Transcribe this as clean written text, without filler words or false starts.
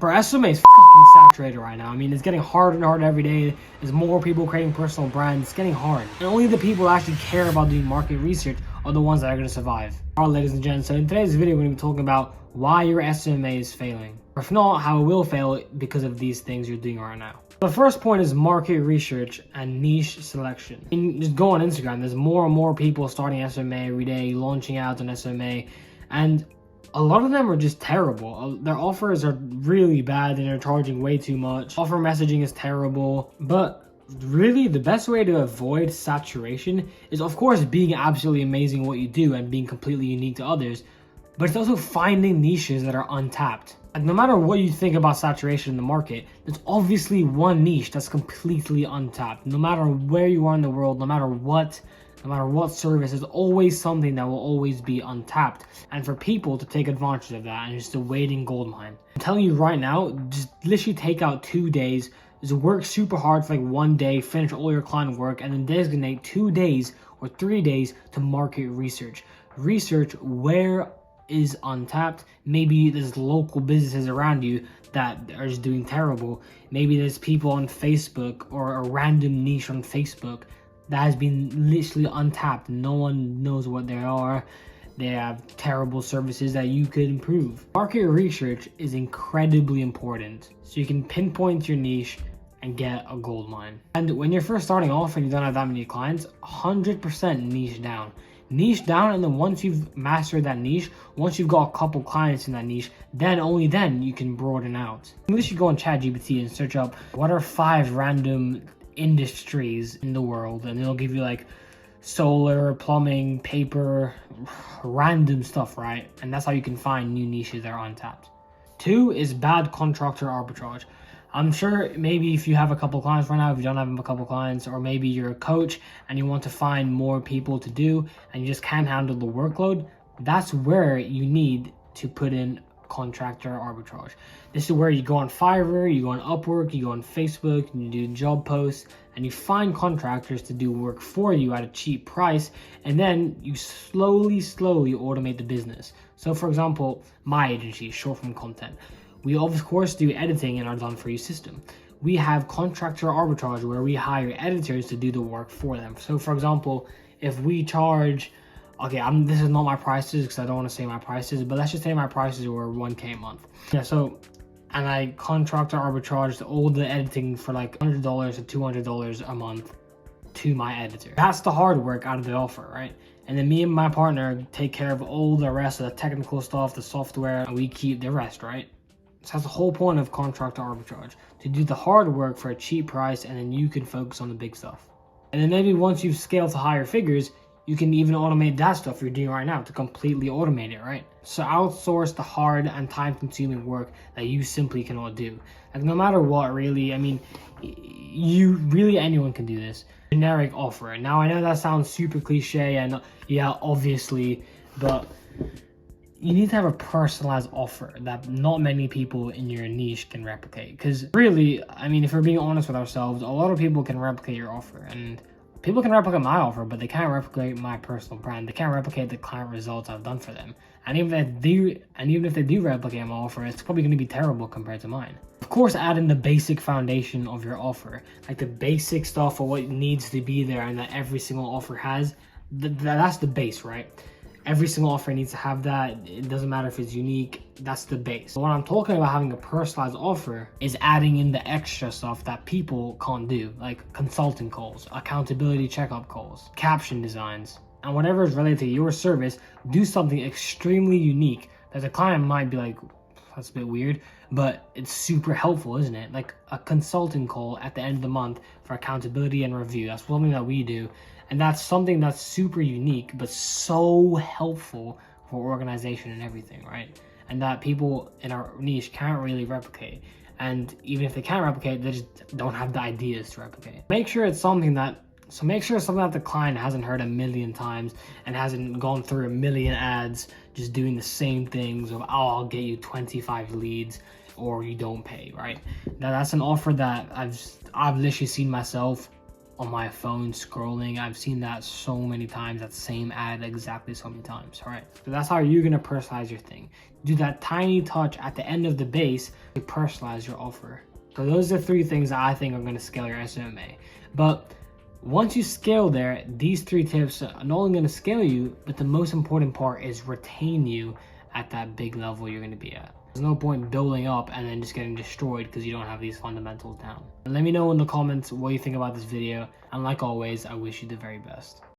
Bro, SMA is fucking saturated right now. I mean, it's getting harder and harder every day. There's more people creating personal brands. It's getting hard. And only the people that actually care about doing market research are the ones that are going to survive. Alright, ladies and gents, so in today's video, we're going to be talking about why your SMA is failing. Or if not, how it will fail because of these things you're doing right now. The first point is market research and niche selection. Just go on Instagram. There's more and more people starting SMA every day, launching out an SMA, and a lot of them are just terrible. Their offers are really bad and they're charging way too much. Offer messaging is terrible. But really, the best way to avoid saturation is, of course, being absolutely amazing at what you do and being completely unique to others. But it's also finding niches that are untapped. Like, no matter what you think about saturation in the market, there's obviously one niche that's completely untapped. No matter where you are in the world, no matter what service, there's always something that will always be untapped. And for people to take advantage of that and just a waiting gold mine. I'm telling you right now, just literally take out 2 days, just work super hard for like 1 day, finish all your client work, and then designate 2 days or 3 days to market research. Research where is untapped. Maybe there's local businesses around you that are just doing terrible. Maybe there's people on Facebook or a random niche on Facebook that has been literally untapped. No one knows what they are. They have terrible services that you could improve. Market research is incredibly important so you can pinpoint your niche and get a gold mine. And when you're first starting off and you don't have that many clients, 100% niche down. Niche down, and then once you've mastered that niche, once you've got a couple clients in that niche, then only then you can broaden out. You should go on ChatGPT and search up what are 5 random industries in the world, and it'll give you like solar, plumbing, paper, random stuff, right? And that's how you can find new niches that are untapped. 2 is bad contractor arbitrage. I'm sure maybe if you have a couple clients right now, if you don't have a couple clients, or maybe you're a coach and you want to find more people to do and you just can't handle the workload, that's where you need to put in contractor arbitrage. This is where you go on Fiverr, you go on Upwork, you go on Facebook, you do job posts, and you find contractors to do work for you at a cheap price, and then you slowly automate the business. So for example, my agency, Short Form Content, we of course do editing in our done for you system. We have contractor arbitrage where we hire editors to do the work for them. So for example, if we charge, okay, this is not my prices because I don't want to say my prices, but let's just say my prices were 1K a month. Yeah, so, and I contractor arbitraged all the editing for like $100 to $200 a month to my editor. That's the hard work out of the offer, right? And then me and my partner take care of all the rest of the technical stuff, the software, and we keep the rest, right? So that's the whole point of contractor arbitrage, to do the hard work for a cheap price, and then you can focus on the big stuff. And then maybe once you've scaled to higher figures, you can even automate that stuff you're doing right now to completely automate it, right? So outsource the hard and time-consuming work that you simply cannot do. Like, no matter what, really, I mean, anyone can do this. Generic offer. Now, I know that sounds super cliche, and yeah, obviously, but you need to have a personalized offer that not many people in your niche can replicate. Because really, I mean, if we're being honest with ourselves, a lot of people can replicate your offer, and people can replicate my offer, but they can't replicate my personal brand. They can't replicate the client results I've done for them. And even if they do replicate my offer, it's probably going to be terrible compared to mine. Of course, add in the basic foundation of your offer, like the basic stuff of what needs to be there and that every single offer has. That's the base, right? Every single offer needs to have that. It doesn't matter if it's unique, that's the base. But when I'm talking about having a personalized offer is adding in the extra stuff that people can't do, like consulting calls, accountability checkup calls, caption designs, and whatever is related to your service. Do something extremely unique that the client might be like, that's a bit weird, but it's super helpful, isn't it? Like a consulting call at the end of the month for accountability and review. That's something that we do. And that's something that's super unique, but so helpful for organization and everything, right? And that people in our niche can't really replicate. And even if they can replicate, they just don't have the ideas to replicate. Make sure it's something that the client hasn't heard a million times and hasn't gone through a million ads just doing the same things of, oh, I'll get you 25 leads or you don't pay, right? Now that's an offer that I've literally seen myself on my phone scrolling. I've seen that so many times, that same ad exactly so many times. All right, so that's how you're gonna personalize your thing. Do that tiny touch at the end of the base to personalize your offer. So those are 3 things that I think are gonna scale your SMMA. But once you scale there, these 3 tips are not only gonna scale you, but the most important part is retain you at that big level you're gonna be at. There's no point building up and then just getting destroyed because you don't have these fundamentals down. And let me know in the comments what you think about this video. And like always, I wish you the very best.